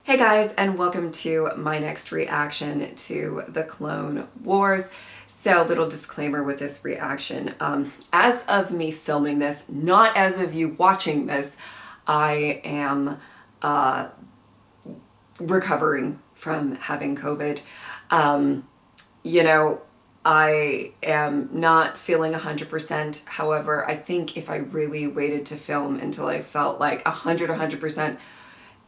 Hey guys, and welcome to my next reaction to the Clone Wars. So, little disclaimer with this reaction. As of me filming this, not as of you watching this, I am recovering from having COVID. I am not feeling 100%. However, I think if I really waited to film until I felt like 100%,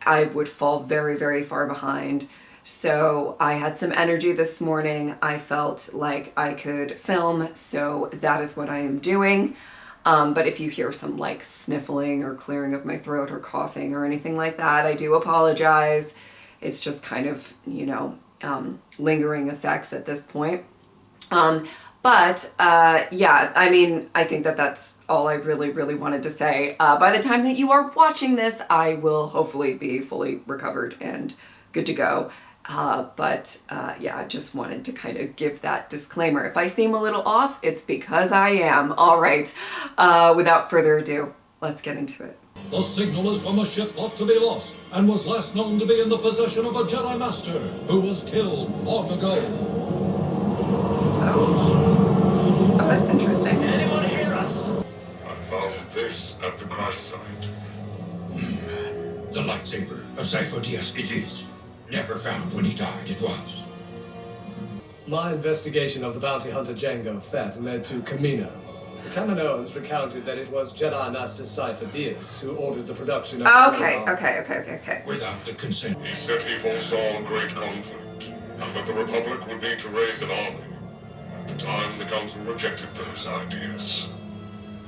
I would fall very, very far behind. So I had some energy this morning. I felt like I could film, so that is what I am doing. But if you hear some like sniffling or clearing of my throat or coughing or anything like that, I do apologize. It's just kind of, lingering effects at this point. Yeah, I mean, I think that that's all I really wanted to say. By the time that you are watching this, I will hopefully be fully recovered and good to go. Yeah, I just wanted to kind of give that disclaimer. If I seem a little off, it's because I am. All right, without further ado, let's get into it. The signal is from a ship thought to be lost and was last known to be in the possession of a Jedi Master who was killed long ago. Oh, that's interesting. Anyone hear us? I found this at the crash site. The lightsaber of Sifo Dyas, it is. Never found when he died, it was. My investigation of the bounty hunter Jango Fett led to Kamino. The Kaminoans recounted that it was Jedi Master Sifo Dyas who ordered the production of... Okay. Without the consent. He said he foresaw a great conflict, and that the Republic would need to raise an army. At the time, the Council rejected those ideas.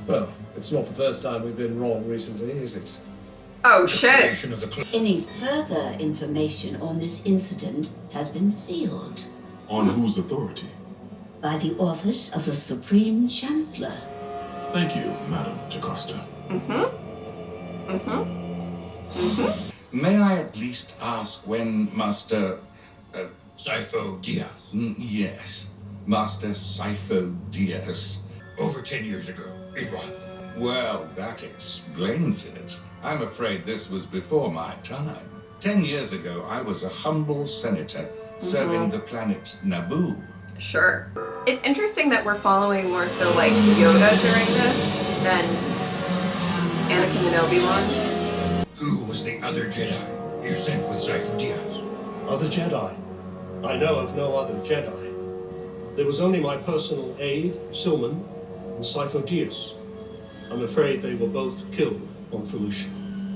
Well, it's not the first time we've been wrong recently, is it? Oh, shit. Any further information on this incident has been sealed. On whose authority? By the office of the Supreme Chancellor. Thank you, Madam DaCosta. May I at least ask when Master... Sifo Dyas. Yes, Master Sifo Dyas. Over 10 years ago, it was. Well, that explains it. I'm afraid this was before my time. 10 years ago, I was a humble senator serving the planet Naboo. Sure. It's interesting that we're following more so like Yoda during this than Anakin and Obi-Wan. Who was the other Jedi you sent with Sifo Dyas? Other Jedi? I know of no other Jedi. There was only my personal aide, Silman, and Sifo Dyas. I'm afraid they were both killed on Felucia.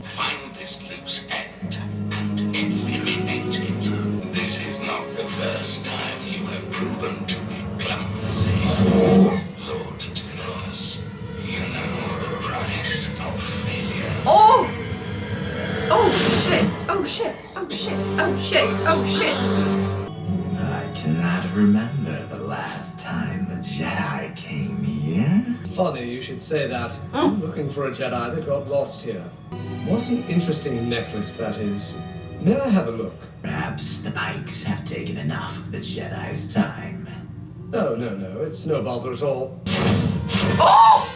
Find this loose end and eliminate it. This is not the first time you have proven to be clumsy. Lord Telos, you know the price of failure. Oh! Oh shit. I cannot remember the last time a Jedi came here. Funny you should say that. I'm looking for a Jedi that got lost here. What an interesting necklace that is. May I have a look? Perhaps the Pikes have taken enough of the Jedi's time. Oh, no, it's no bother at all. Oh!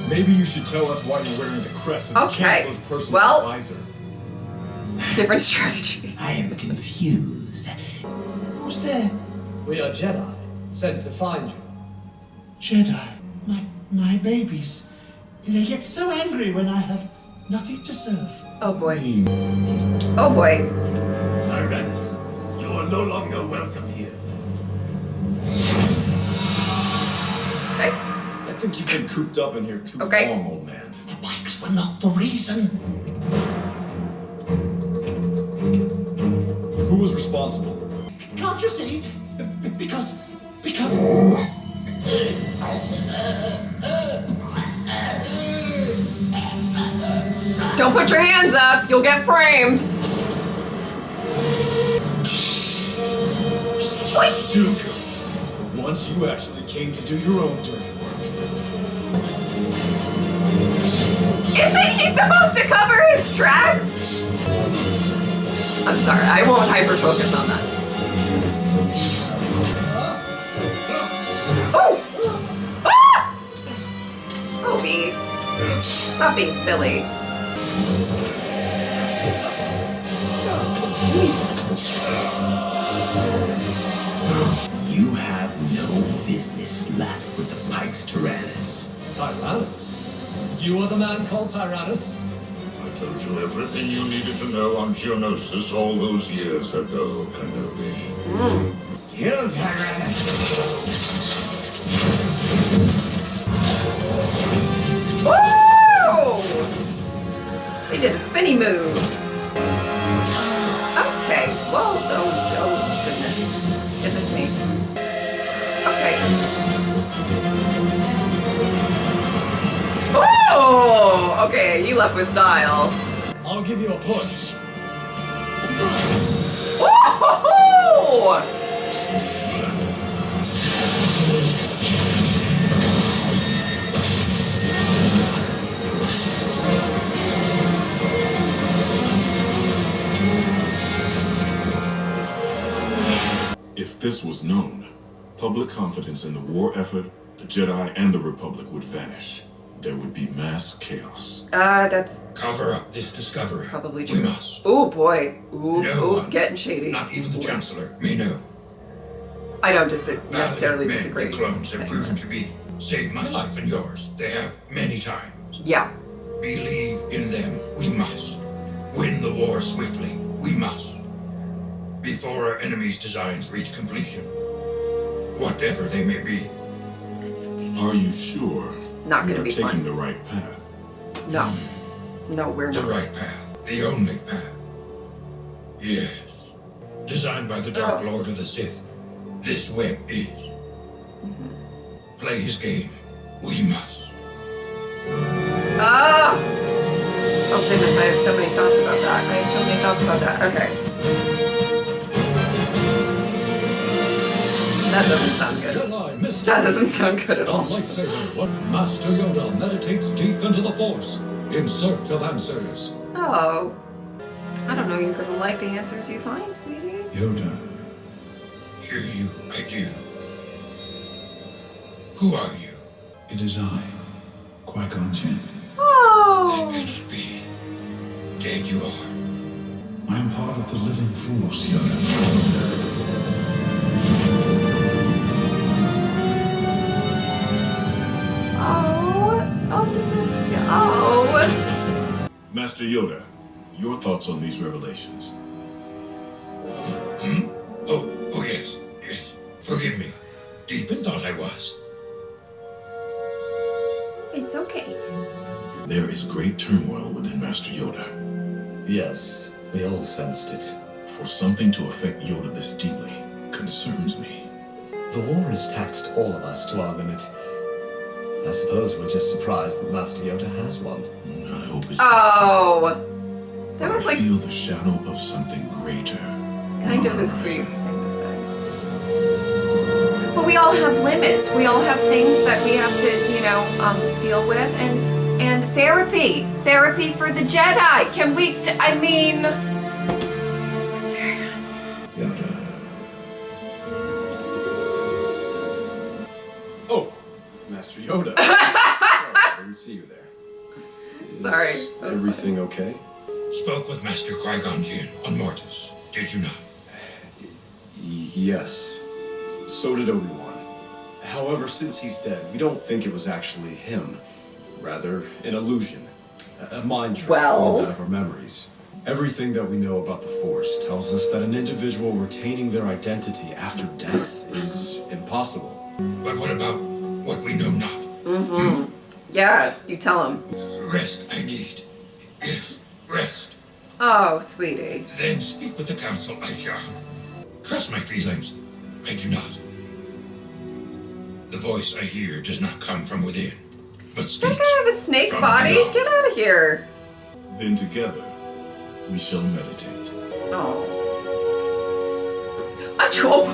Maybe you should tell us why you're wearing the crest of the Chancellor's personal advisor. Different strategy. I am confused. Who's there? We are Jedi, sent to find you. Jedi. My babies. They get so angry when I have nothing to serve. Oh boy. Oh boy. Tyrannus, you are no longer welcome here. Okay. I think you've been cooped up in here too long, old man. The Pikes were not the reason. Who was responsible? Can't you see? Because... Don't put your hands up, you'll get framed. Duke, for once you actually came to do your own dirty work. Isn't he supposed to cover his tracks? I'm sorry, I won't hyper-focus on that. Oh! Ah! Obi, stop being silly. You have no business left with the Pikes Tyrannus. Tyrannus? You are the man called Tyrannus? I told you everything you needed to know on Geonosis all those years ago, Kenobi. Kill Tyrannus! Woo! They did a spinny move. Okay, well, oh goodness. Is this me? Okay. Oh! Okay, you left with style. I'll give you a push. Whoa! If this was known, public confidence in the war effort, the Jedi, and the Republic would vanish. There would be mass chaos. That's Cover up this discovery. probably true. We must. Oh boy. Ooh, No ooh, one, getting shady. Not even the Chancellor may know. I don't necessarily Men, disagree. the clones have saying proven that. to be. Saved my life and yours. They have many times. Yeah. Believe in them. We must. Win the war swiftly. We must. Before our enemy's designs reach completion. Whatever they may be. Are you sure Not we gonna are be taking fun. the right path? No. No, we're The not. right path. The only path. Yes. Designed by the Dark Lord of the Sith. This web is. Play his game. We must. Ah! Oh goodness, I have so many thoughts about that. Okay. That doesn't sound good. Jedi mystery. That doesn't sound good at The all. lightsaber. What Master Yoda meditates deep into the Force in search of answers. Oh. I don't know you're gonna like the answers you find, sweetie. Yoda, Hear you, I do. Who are you? it is I, Qui-Gon Jinn. Oh. That cannot be. Dead you are. I am part of the living Force, Yoda. Oh, this is. Oh. Master Yoda, your thoughts on these revelations? Oh yes, yes. Forgive me. Deep in thought I was. It's okay. There is great turmoil within Master Yoda. Yes, we all sensed it. For something to affect Yoda this deeply concerns me. The war has taxed all of us to our limit. I suppose we're just surprised that Master Yoda has one. I hope it's Oh. That but was I like feel the shadow of something greater. kind of a sweet thing to say. But we all have limits. We all have things that we have to, deal with, and therapy for the Jedi. Can we? I mean, Yoda. Oh, Master Yoda. I didn't see you there. sorry. Everything okay? Spoke with Master Qui-Gon Jinn on Mortis, did you not? Yes. So did Obi-Wan. However, since he's dead, we don't think it was actually him. Rather, an illusion. A mind trick formed out of our memories. Everything that we know about the Force tells us that an individual retaining their identity after death is impossible. But what about what we know not? Mm-hmm. Yeah, you tell him. Rest I need. Yes, rest. Oh, sweetie. Then speak with the Council, I shall. Trust my feelings. I do not. The voice I hear does not come from within, but That speaks. guy have a snake from body? beyond. Get out of here. Then together, we shall meditate. Oh.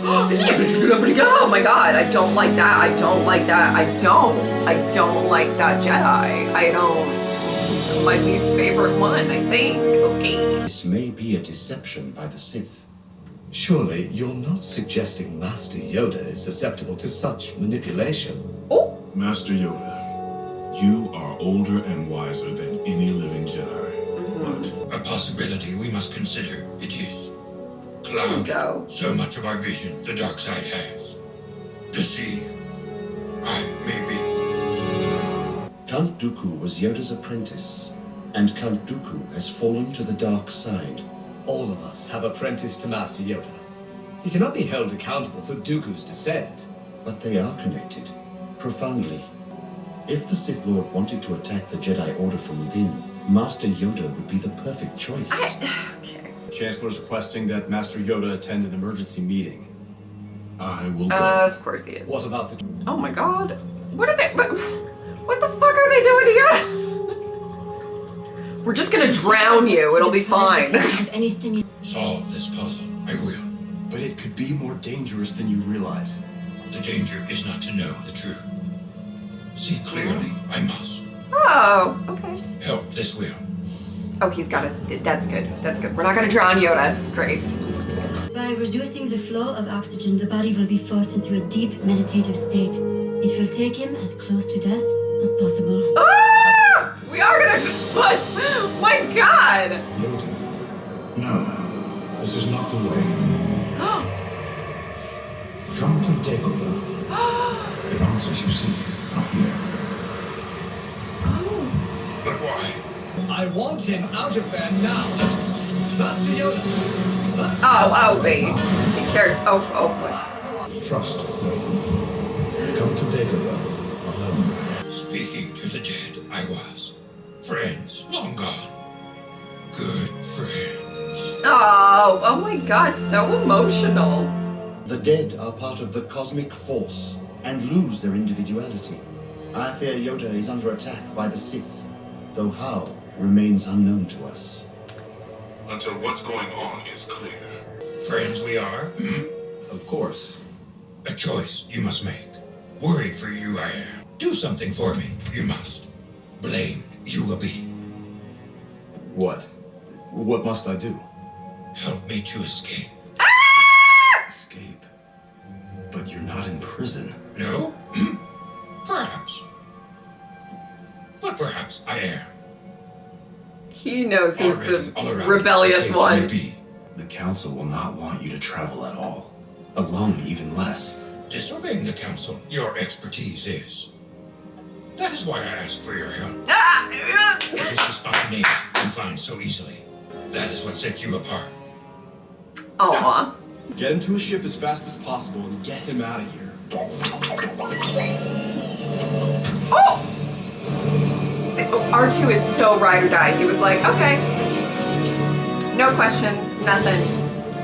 Oh my god, I don't like that. I don't like that Jedi. I don't. My least favorite one, I think. Okay. This may be a deception by the Sith. Surely you're not suggesting Master Yoda is susceptible to such manipulation. Oh. Master Yoda, you are older and wiser than any living Jedi. But A possibility we must consider, it is. Cloud so much of our vision the dark side has. Deceive. I may be. Count Dooku was Yoda's apprentice, and Count Dooku has fallen to the dark side. All of us have apprenticed to Master Yoda. He cannot be held accountable for Dooku's descent. But they are connected, profoundly. If the Sith Lord wanted to attack the Jedi Order from within, Master Yoda would be the perfect choice. Okay. The Chancellor's requesting that Master Yoda attend an emergency meeting. I will go. Of course he is. What about the... Oh my god. What are they... What the fuck are they doing here? We're just gonna drown you. It'll be fine. Solve this puzzle. I will. But it could be more dangerous than you realize. The danger is not to know the truth. See clearly, I must. Oh, okay. Help this will. Oh, he's got it. That's good. That's good. We're not gonna drown Yoda. Great. By reducing the flow of oxygen, the body will be forced into a deep meditative state. It will take him as close to death as possible. Ah! We are gonna... What? Oh my god! Yoda. No. This is not the way. Come to Dagobah. The answers you seek are here. But why? I want him out of there now. Master Yoda. Oh, wait. He cares. Oh, boy. Trust no one. Come to Dagobah alone. Speaking to the dead, I was. Friends, long gone. Good friends. Oh my god, so emotional. The dead are part of the cosmic force and lose their individuality. I fear Yoda is under attack by the Sith, though how remains unknown to us. Until what's going on is clear. Friends we are. Of course. A choice you must make. Worried for you I am. Do something for me, you must. Blamed you will be. What? What must I do? Help me to escape. Escape? But you're not in prison. No? Perhaps. But perhaps I am. He knows who's Already, the all around rebellious the one. The Council will not want you to travel at all. Alone, even less. Disobeying the Council, your expertise is. That is why I ask for your help. What is the spontaneity you find so easily? That is what sets you apart. Aww. Get him to a ship as fast as possible and get him out of here. Oh! See, R2 is so ride or die. He was like, okay. No questions, nothing.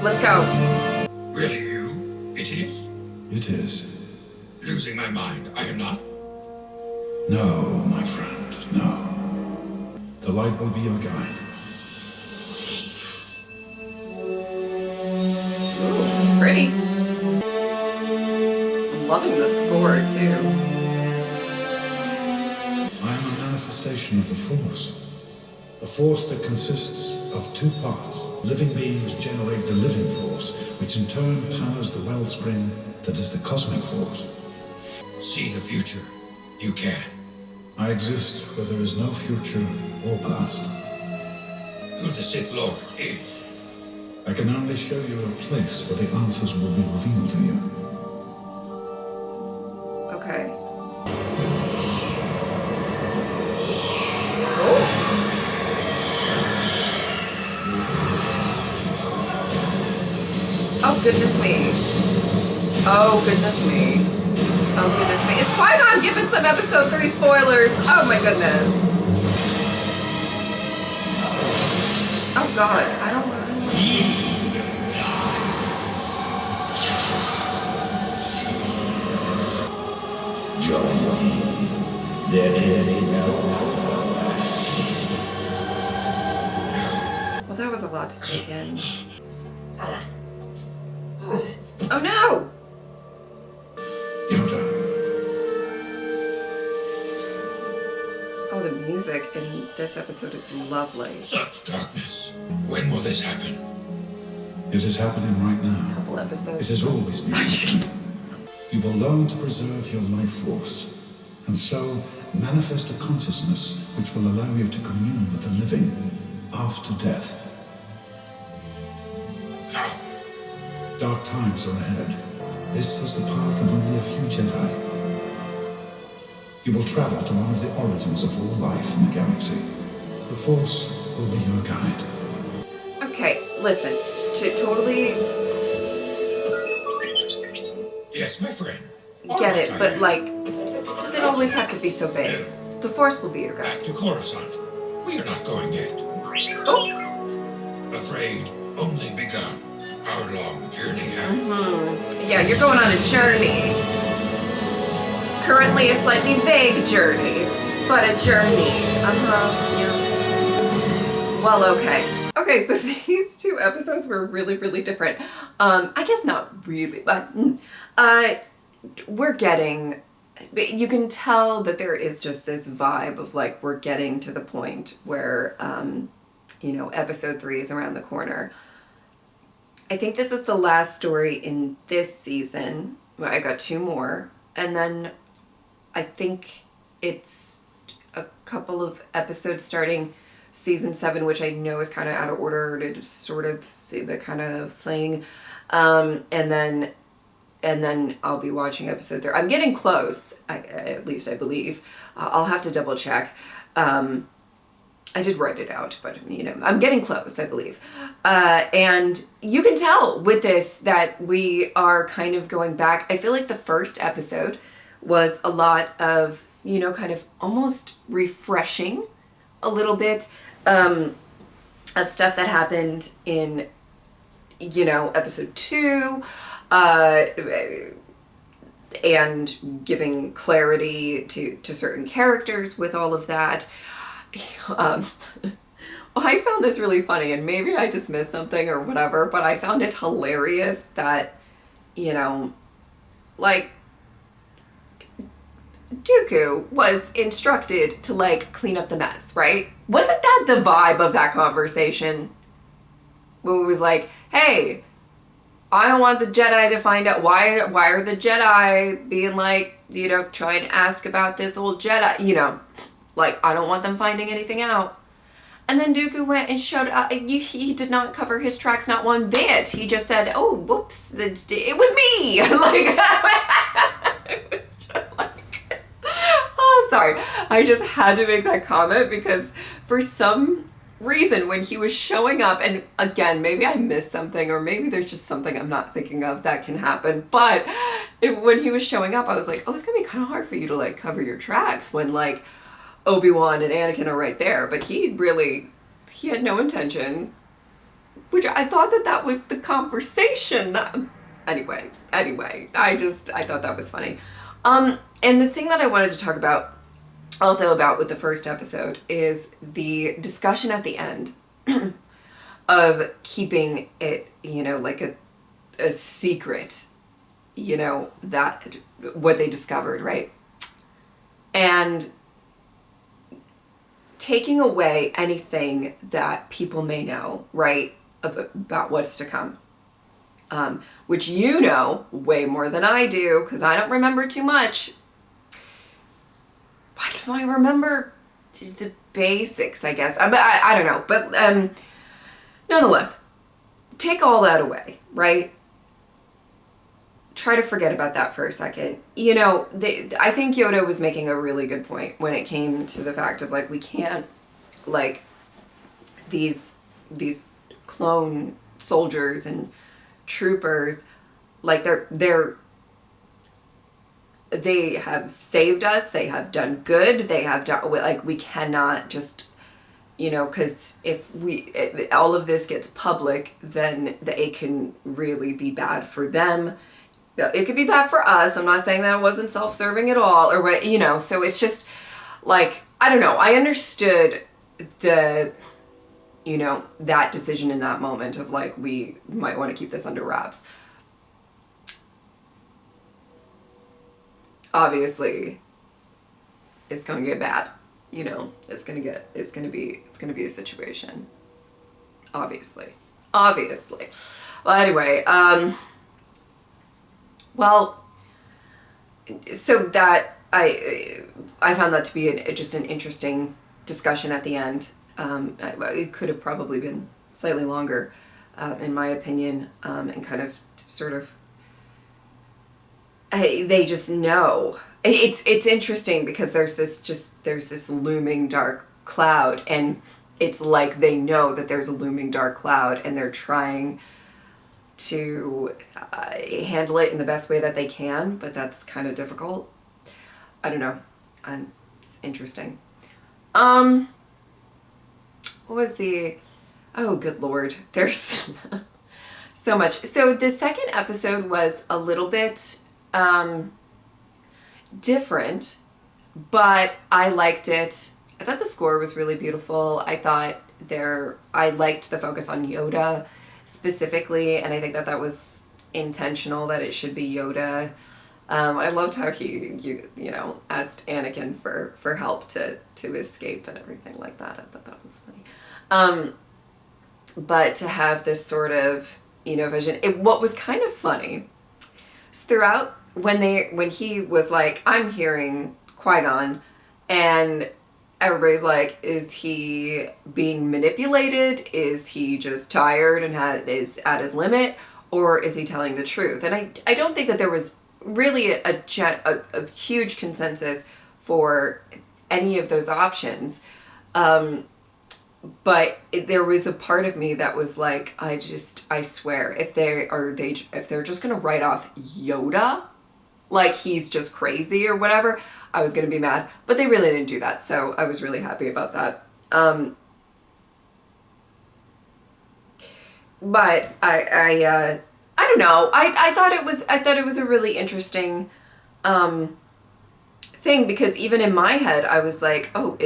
Let's go. Really you? It is? It is. Losing my mind, I am not? No, my friend, no. The light will be your guide. Ooh, pretty. I'm loving the score, too. I am a manifestation of the Force. A force that consists of two parts. Living beings generate the living force, which in turn powers the wellspring that is the cosmic force. See the future. You can. I exist where there is no future or past. Who the Sith Lord is. I can only show you a place where the answers will be revealed to you. Okay. Oh, goodness me. Oh, goodness me. Oh, goodness me. Is Qui-Gon giving some episode 3 spoilers? Oh, my goodness. Oh, God. I don't want to. John, there is no Well, that was a lot to take in. Oh, no! Yoda. Oh, the music in this episode is lovely. Such darkness. When will this happen? It is happening right now. Couple episodes. It has always been. I'm just kidding. You will learn to preserve your life force, and so manifest a consciousness which will allow you to commune with the living after death. How? Dark times are ahead. This is the path of only a few Jedi. You will travel to one of the origins of all life in the galaxy. The Force will be your guide. Okay, listen. Totally Yes, my friend. get it, but like, does it always have to be so big? The Force will be your guide. Back to Coruscant. We are not going yet. Oh. Afraid only begun. Our long journey, huh? Yeah, you're going on a journey. Currently a slightly vague journey, but a journey. Yeah. Well, okay. Okay, so these two episodes were really, really different. I guess not really, but we're getting, you can tell that there is just this vibe of like, we're getting to the point where, you know, episode 3 is around the corner. I think this is the last story in this season. I got 2 more. And then I think it's a couple of episodes starting season 7, which I know is kind of out of order to sort of see the kind of thing. And then I'll be watching episode 3. I'm getting close, at least I believe. I'll have to double check. I did write it out, but you know, I'm getting close, I believe. And you can tell with this that we are kind of going back. I feel like the first episode was a lot of, you know, kind of almost refreshing a little bit of stuff that happened in, you know, episode 2, and giving clarity to certain characters with all of that. I found this really funny, and maybe I just missed something or whatever, but I found it hilarious that, you know, like, Dooku was instructed to, like, clean up the mess, right? Wasn't that the vibe of that conversation? When it was like, hey, I don't want the Jedi to find out, why are the Jedi being like, you know, trying to ask about this old Jedi, you know, like, I don't want them finding anything out. And then Dooku went and showed up. He did not cover his tracks, not one bit. He just said, oh, whoops, it was me. Like, it was just like, oh, I'm sorry. I just had to make that comment because for some reason when he was showing up, and again, maybe I missed something or maybe there's just something I'm not thinking of that can happen, but when he was showing up, I was like, oh, it's going to be kind of hard for you to, like, cover your tracks when, like, Obi-Wan and Anakin are right there, but he had no intention, which I thought that was the conversation that, anyway, I thought that was funny. And the thing that I wanted to talk about, also about with the first episode, is the discussion at the end of keeping it, you know, like a secret, you know, that, what they discovered, right? And taking away anything that people may know, right, about what's to come, which you know way more than I do, because I don't remember too much. Why do I remember the basics, I guess? I don't know, but nonetheless, take all that away, right? Try to forget about that for a second. You know, I think Yoda was making a really good point when it came to the fact of, like, we can't, like, these clone soldiers and troopers, like, they have saved us, they have done good, they have done, like, we cannot just, you know, because if all of this gets public, then it can really be bad for them. It could be bad for us. I'm not saying that it wasn't self-serving at all or what, you know, so it's just like, I don't know. I understood the, you know, that decision in that moment of like, we might want to keep this under wraps. Obviously, it's going to get bad, you know, it's going to be a situation. Obviously. Well, anyway, well, so that I found that to be just an interesting discussion at the end. It could have probably been slightly longer, in my opinion, and kind of sort of, they just know. It's interesting because there's this looming dark cloud, and it's like they know that there's a looming dark cloud, and they're trying to handle it in the best way that they can, but that's kind of difficult. I don't know. It's interesting. What was the... Oh, good Lord. There's so much. So the second episode was a little bit different, but I liked it. I thought the score was really beautiful. I liked the focus on Yoda specifically, and I think that was intentional, that it should be Yoda. I loved how he asked Anakin for help to escape and everything like that. I thought that was funny. But to have this sort of, vision. What was kind of funny is throughout, when he was like, I'm hearing Qui-Gon, and everybody's like, is he being manipulated? Is he just tired and is at his limit? Or is he telling the truth? And I don't think that there was really a huge consensus for any of those options. But there was a part of me that was like, I swear, if they're just gonna write off Yoda, like he's just crazy or whatever, I was gonna be mad. But they really didn't do that, so I was really happy about that. But I don't know. I thought it was a really interesting thing, because even in my head I was like, oh,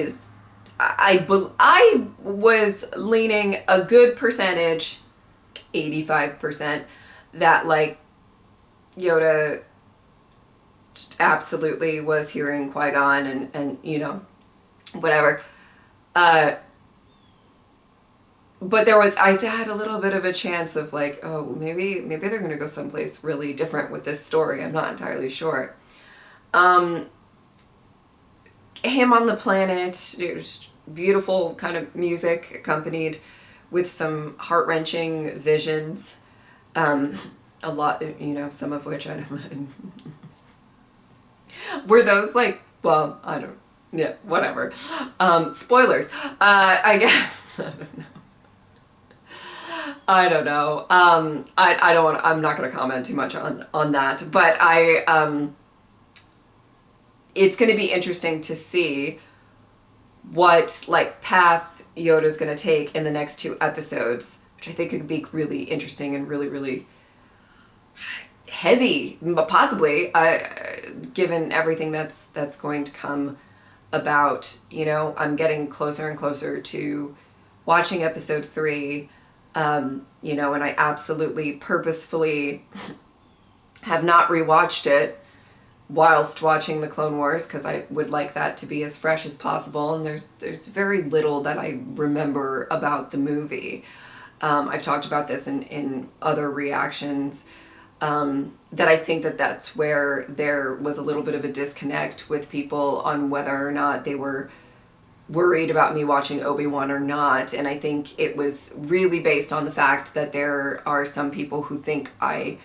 I was leaning a good percentage, 85%, that like Yoda absolutely was hearing Qui-Gon and whatever. But I had a little bit of a chance of like, oh, maybe they're going to go someplace really different with this story. I'm not entirely sure. Him on the planet, there's beautiful kind of music accompanied with some heart-wrenching visions. A lot, some of which I don't were those like, well, I don't, yeah, whatever. Spoilers. I guess, I don't know. I don't want, I'm not going to comment too much on that, but it's going to be interesting to see what like path Yoda's going to take in the next 2 episodes, which I think could be really interesting and really, really heavy, possibly, given everything that's going to come about. I'm getting closer and closer to watching episode 3, and I absolutely purposefully have not rewatched it whilst watching the Clone Wars, because I would like that to be as fresh as possible, and there's very little that I remember about the movie. I've talked about this in other reactions, that I think that's where there was a little bit of a disconnect with people on whether or not they were worried about me watching Obi-Wan or not, and I think it was really based on the fact that there are some people who think I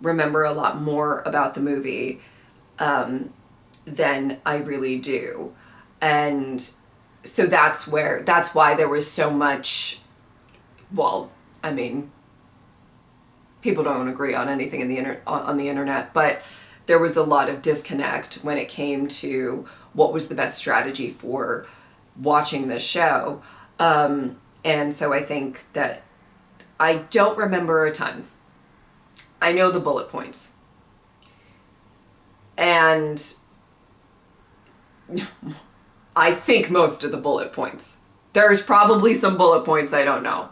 remember a lot more about the movie than I really do. And so that's why there was so much, well, I mean, people don't agree on anything on the internet, but there was a lot of disconnect when it came to what was the best strategy for watching this show. And so I think that I don't remember a ton. I know the bullet points. And I think most of the bullet points. There's probably some bullet points I don't know.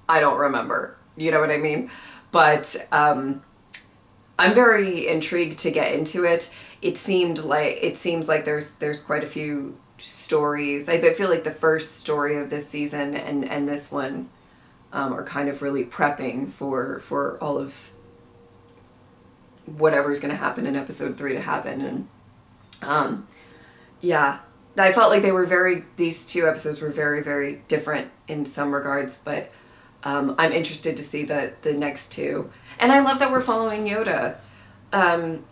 I don't remember. You know what I mean? But I'm very intrigued to get into it. It seems like there's quite a few stories. I feel like the first story of this season and this one are kind of really prepping for all of whatever's going to happen in episode 3 to happen. And yeah, I felt like these 2 episodes were very, very different in some regards, but I'm interested to see the next two. And I love that we're following Yoda.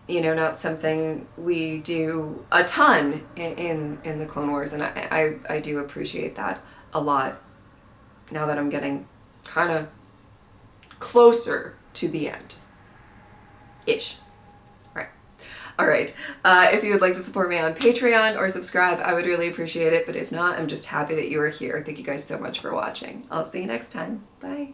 You know, not something we do a ton in the Clone Wars, and I do appreciate that a lot now that I'm getting kind of closer to the end. Ish. Right. All right. If you would like to support me on Patreon or subscribe, I would really appreciate it. But if not, I'm just happy that you are here. Thank you guys so much for watching. I'll see you next time. Bye.